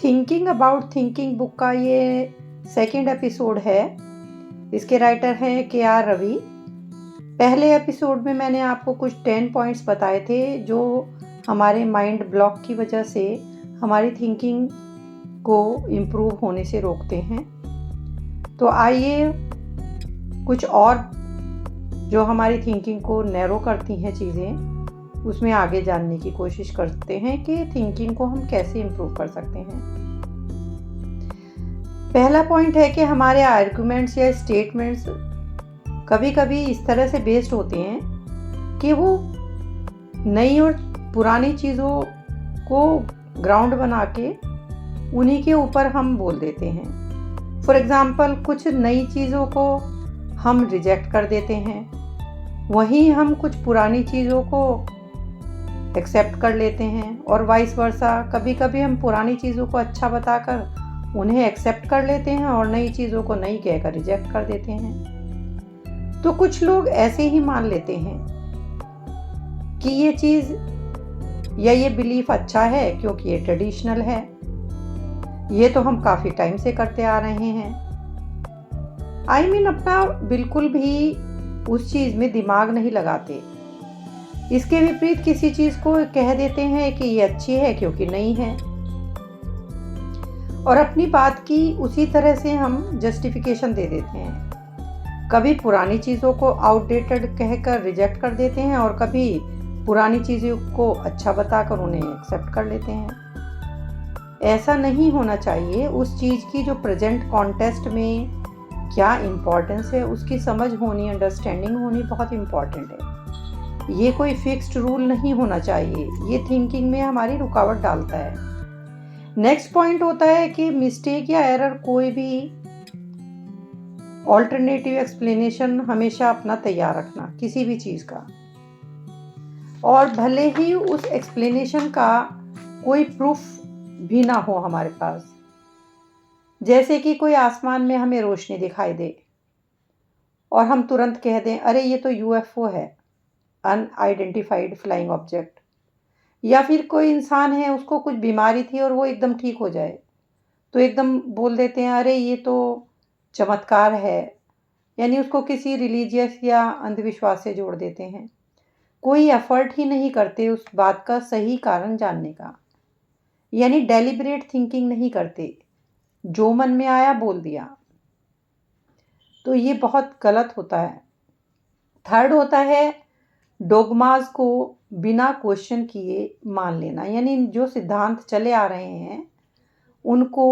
Thinking about thinking book का ये second episode है। इसके राइटर हैं KR रवि। पहले एपिसोड में मैंने आपको कुछ 10 पॉइंट्स बताए थे जो हमारे माइंड ब्लॉक की वजह से हमारी थिंकिंग को इम्प्रूव होने से रोकते हैं। तो आइए कुछ और जो हमारी थिंकिंग को नैरो करती हैं चीज़ें, उसमें आगे जानने की कोशिश करते हैं कि थिंकिंग को हम कैसे इम्प्रूव कर सकते हैं। पहला पॉइंट है कि हमारे आर्गुमेंट्स या स्टेटमेंट्स कभी कभी इस तरह से बेस्ड होते हैं कि वो नई और पुरानी चीज़ों को ग्राउंड बना के उन्हीं के ऊपर हम बोल देते हैं। फॉर एग्ज़ाम्पल, कुछ नई चीज़ों को हम रिजेक्ट कर देते हैं, वहीं हम कुछ पुरानी चीज़ों को एक्सेप्ट कर लेते हैं, और वाइस वर्सा। कभी कभी हम पुरानी चीज़ों को अच्छा बताकर उन्हें एक्सेप्ट कर लेते हैं और नई चीज़ों को नहीं कहकर रिजेक्ट कर देते हैं। तो कुछ लोग ऐसे ही मान लेते हैं कि ये चीज़ या ये बिलीफ अच्छा है क्योंकि ये ट्रेडिशनल है, ये तो हम काफ़ी टाइम से करते आ रहे हैं। अपना बिल्कुल भी उस चीज़ में दिमाग नहीं लगाते। इसके विपरीत किसी चीज़ को कह देते हैं कि ये अच्छी है क्योंकि नई है, और अपनी बात की उसी तरह से हम जस्टिफिकेशन दे देते हैं। कभी पुरानी चीज़ों को आउटडेटेड कहकर रिजेक्ट कर देते हैं, और कभी पुरानी चीज़ों को अच्छा बताकर उन्हें एक्सेप्ट कर लेते हैं। ऐसा नहीं होना चाहिए। उस चीज़ की जो प्रेजेंट कॉन्टेक्स्ट में क्या इम्पोर्टेंस है, उसकी समझ होनी, अंडरस्टैंडिंग होनी बहुत इम्पॉर्टेंट है। ये कोई फिक्स्ड रूल नहीं होना चाहिए। ये थिंकिंग में हमारी रुकावट डालता है। नेक्स्ट पॉइंट होता है कि मिस्टेक या एरर, कोई भी ऑल्टरनेटिव एक्सप्लेनेशन हमेशा अपना तैयार रखना किसी भी चीज़ का, और भले ही उस एक्सप्लेनेशन का कोई प्रूफ भी ना हो हमारे पास। जैसे कि कोई आसमान में हमें रोशनी दिखाई दे और हम तुरंत कह दें, अरे ये तो UFO है, अनआइडेंटिफाइड फ्लाइंग ऑब्जेक्ट। या फिर कोई इंसान है, उसको कुछ बीमारी थी और वो एकदम ठीक हो जाए, तो एकदम बोल देते हैं, अरे ये तो चमत्कार है। यानी उसको किसी रिलीजियस या अंधविश्वास से जोड़ देते हैं। कोई एफर्ट ही नहीं करते उस बात का सही कारण जानने का, यानी डेलिब्रेट थिंकिंग नहीं करते, जो मन में आया बोल दिया। तो ये बहुत गलत होता है। थर्ड होता है डोगमास को बिना क्वेश्चन किए मान लेना, यानी जो सिद्धांत चले आ रहे हैं उनको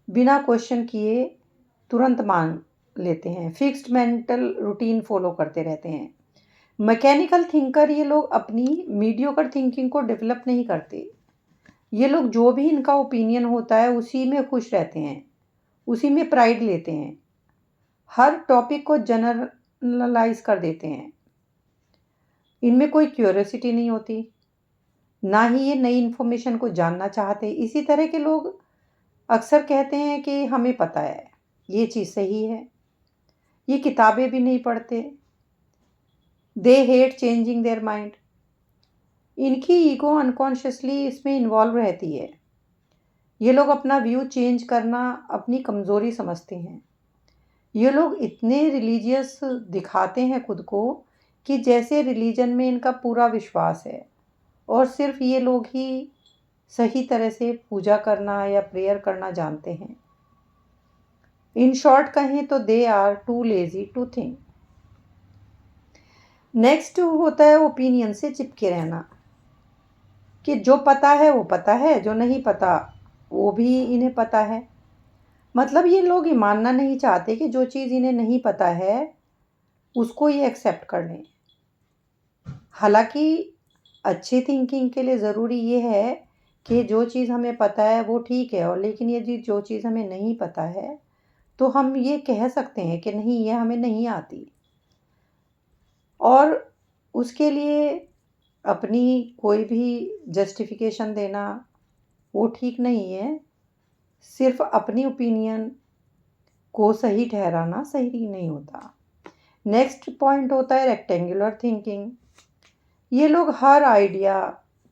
बिना क्वेश्चन किए तुरंत मान लेते हैं। फिक्स्ड मेंटल रूटीन फॉलो करते रहते हैं। मैकेनिकल थिंकर, ये लोग अपनी मीडियोकर थिंकिंग को डेवलप नहीं करते। ये लोग जो भी इनका ओपिनियन होता है उसी में खुश रहते हैं, उसी में प्राइड लेते हैं, हर टॉपिक को जनरलाइज कर देते हैं। इनमें कोई क्यूरियोसिटी नहीं होती, ना ही ये नई इन्फॉर्मेशन को जानना चाहते। इसी तरह के लोग अक्सर कहते हैं कि हमें पता है, ये चीज़ सही है। ये किताबें भी नहीं पढ़ते। They hate changing their mind. इनकी ईगो अनकॉन्शियसली इसमें इन्वॉल्व रहती है। ये लोग अपना व्यू चेंज करना अपनी कमज़ोरी समझते हैं। ये लोग इतने रिलीजियस दिखाते हैं खुद को कि जैसे रिलीजन में इनका पूरा विश्वास है, और सिर्फ ये लोग ही सही तरह से पूजा करना या प्रेयर करना जानते हैं। इन शॉर्ट कहें तो they are too lazy to think. Next होता है ओपिनियन से चिपके रहना, कि जो पता है वो पता है, जो नहीं पता वो भी इन्हें पता है। मतलब ये लोग ये मानना नहीं चाहते कि जो चीज़ इन्हें नहीं पता है उसको ये एक्सेप्ट कर लें। हालांकि अच्छी थिंकिंग के लिए ज़रूरी ये है कि जो चीज़ हमें पता है वो ठीक है, और लेकिन ये जो चीज़ हमें नहीं पता है तो हम ये कह सकते हैं कि नहीं, ये हमें नहीं आती, और उसके लिए अपनी कोई भी जस्टिफिकेशन देना वो ठीक नहीं है। सिर्फ अपनी ओपिनियन को सही ठहराना सही नहीं होता। नेक्स्ट पॉइंट होता है रेक्टेंगुलर थिंकिंग। ये लोग हर आइडिया,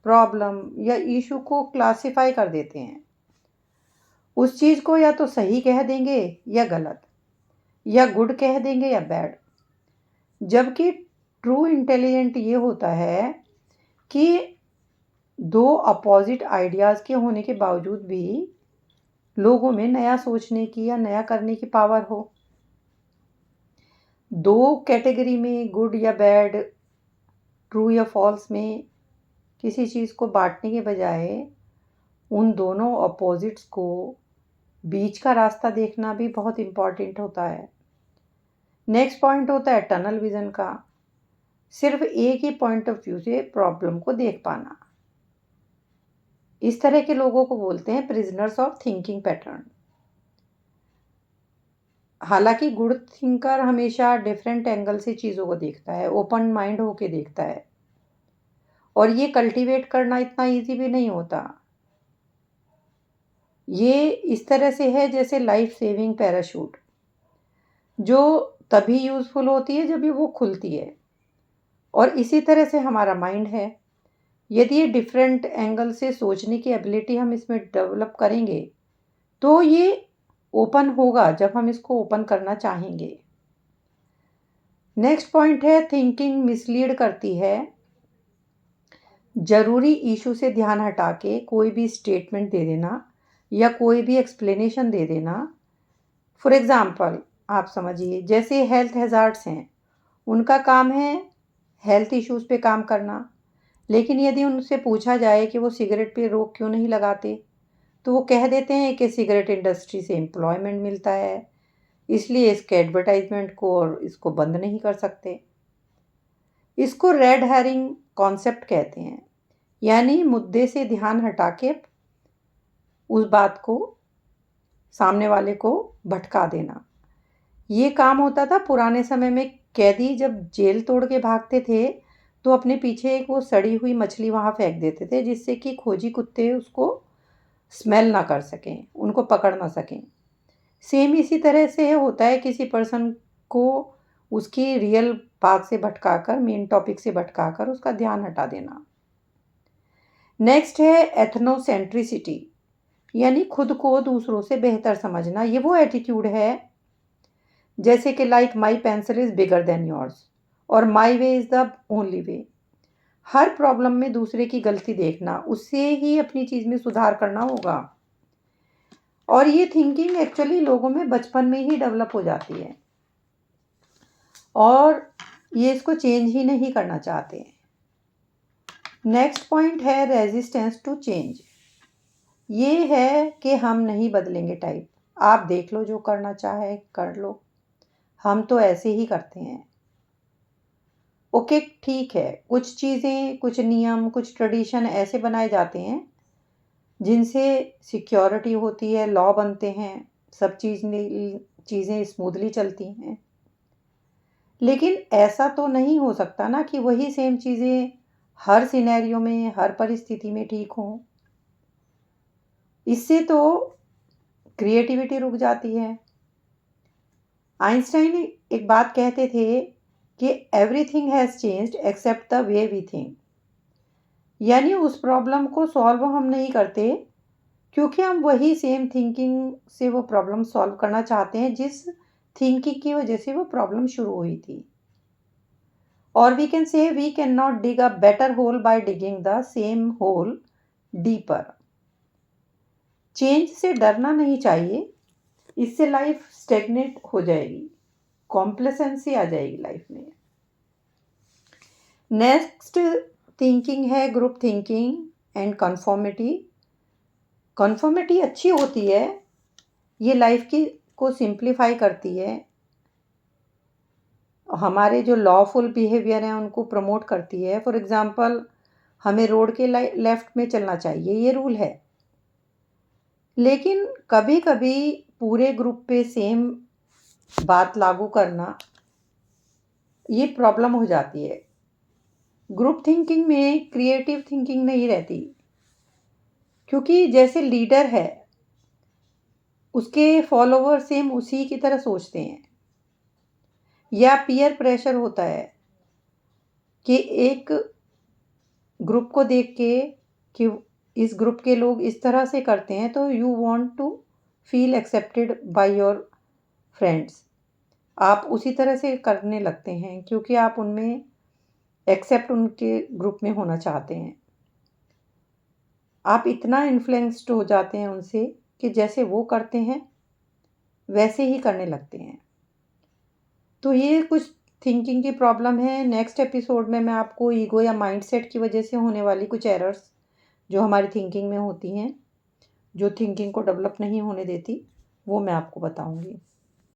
प्रॉब्लम या इशू को क्लासिफाई कर देते हैं, उस चीज़ को या तो सही कह देंगे या गलत, या गुड कह देंगे या बैड। जबकि ट्रू इंटेलिजेंट ये होता है कि दो अपोजिट आइडियाज़ के होने के बावजूद भी लोगों में नया सोचने की या नया करने की पावर हो। दो कैटेगरी में, गुड या बैड, ट्रू या फॉल्स में किसी चीज़ को बांटने के बजाय उन दोनों अपोजिट्स को बीच का रास्ता देखना भी बहुत इम्पॉर्टेंट होता है। नेक्स्ट पॉइंट होता है टनल विजन का। सिर्फ एक ही पॉइंट ऑफ व्यू से प्रॉब्लम को देख पाना। इस तरह के लोगों को बोलते हैं प्रिजनर्स ऑफ थिंकिंग पैटर्न। हालांकि गुड थिंकर हमेशा डिफरेंट एंगल से चीज़ों को देखता है, ओपन माइंड होके देखता है, और ये कल्टीवेट करना इतना इजी भी नहीं होता। ये इस तरह से है जैसे लाइफ सेविंग पैराशूट, जो तभी यूज़फुल होती है जब वो खुलती है। और इसी तरह से हमारा माइंड है। यदि ये डिफरेंट एंगल से सोचने की एबिलिटी हम इसमें डेवलप करेंगे तो ये ओपन होगा जब हम इसको ओपन करना चाहेंगे। नेक्स्ट पॉइंट है थिंकिंग मिसलीड करती है। ज़रूरी इशू से ध्यान हटा के कोई भी स्टेटमेंट दे देना या कोई भी एक्सप्लेनेशन दे देना। फॉर एग्ज़ाम्पल आप समझिए, जैसे हेल्थ हैज़ार्ड्स हैं, उनका काम है हेल्थ इश्यूज़ पे काम करना, लेकिन यदि उनसे पूछा जाए कि वो सिगरेट पे रोक क्यों नहीं लगाते, तो वो कह देते हैं कि सिगरेट इंडस्ट्री से एम्प्लॉयमेंट मिलता है, इसलिए इसके एडवर्टाइजमेंट को और इसको बंद नहीं कर सकते। इसको रेड हेरिंग कॉन्सेप्ट कहते हैं, यानी मुद्दे से ध्यान हटा के उस बात को सामने वाले को भटका देना। ये काम होता था पुराने समय में। कैदी जब जेल तोड़ के भागते थे तो अपने पीछे एक वो सड़ी हुई मछली वहाँ फेंक देते थे, जिससे कि खोजी कुत्ते उसको स्मेल ना कर सकें, उनको पकड़ ना सकें। सेम इसी तरह से होता है, किसी पर्सन को उसकी रियल बात से भटकाकर, मेन टॉपिक से भटकाकर उसका ध्यान हटा देना। नेक्स्ट है एथनोसेंट्रिसिटी, यानी खुद को दूसरों से बेहतर समझना। ये वो एटीट्यूड है जैसे कि like my pencil is bigger than yours और my way is the only way. हर प्रॉब्लम में दूसरे की गलती देखना, उससे ही अपनी चीज़ में सुधार करना होगा। और ये थिंकिंग एक्चुअली लोगों में बचपन में ही डेवलप हो जाती है और ये इसको चेंज ही नहीं करना चाहते। नेक्स्ट पॉइंट है रेजिस्टेंस टू चेंज। ये है कि हम नहीं बदलेंगे टाइप। आप देख लो, जो करना चाहे कर लो, हम तो ऐसे ही करते हैं। ओके ठीक है, कुछ चीज़ें, कुछ नियम, कुछ ट्रेडिशन ऐसे बनाए जाते हैं जिनसे सिक्योरिटी होती है, लॉ बनते हैं, सब चीज़ें स्मूथली चलती हैं। लेकिन ऐसा तो नहीं हो सकता ना कि वही सेम चीज़ें हर सिनेरियो में, हर परिस्थिति में ठीक हों। इससे तो क्रिएटिविटी रुक जाती है। आइंस्टाइन एक बात कहते थे कि everything has changed except the way we think. यानी उस प्रॉब्लम को सॉल्व हम नहीं करते क्योंकि हम वही सेम थिंकिंग से वो प्रॉब्लम सॉल्व करना चाहते हैं जिस थिंकिंग की वजह से वो प्रॉब्लम शुरू हुई थी। और we can say we can not dig a better hole by digging the same hole deeper. Change से डरना नहीं चाहिए, इससे लाइफ स्टेगनेट हो जाएगी, कॉम्प्लेसेंसी आ जाएगी लाइफ में। नेक्स्ट थिंकिंग है group thinking and conformity. Conformity अच्छी होती है, ये लाइफ की को सिंप्लीफाई करती है, हमारे जो लॉफुल बिहेवियर हैं उनको प्रमोट करती है। फॉर एग्ज़ाम्पल, हमें रोड के लेफ्ट में चलना चाहिए, ये रूल है। लेकिन कभी कभी पूरे ग्रुप पे सेम बात लागू करना, ये प्रॉब्लम हो जाती है। ग्रुप थिंकिंग में क्रिएटिव थिंकिंग नहीं रहती, क्योंकि जैसे लीडर है उसके फॉलोवर सेम उसी की तरह सोचते हैं, या पीयर प्रेशर होता है कि एक ग्रुप को देख के कि इस ग्रुप के लोग इस तरह से करते हैं तो you want to feel accepted by your friends. आप उसी तरह से करने लगते हैं क्योंकि आप उनमें एक्सेप्ट उनके ग्रुप में होना चाहते हैं। आप इतना इन्फ्लुएंस्ड हो जाते हैं उनसे कि जैसे वो करते हैं वैसे ही करने लगते हैं। तो ये कुछ थिंकिंग की प्रॉब्लम है। नेक्स्ट एपिसोड में मैं आपको ईगो या माइंडसेट की वजह से होने वाली कुछ एरर्स जो हमारी थिंकिंग में होती हैं, जो थिंकिंग को डेवलप नहीं होने देती, वो मैं आपको बताऊंगी।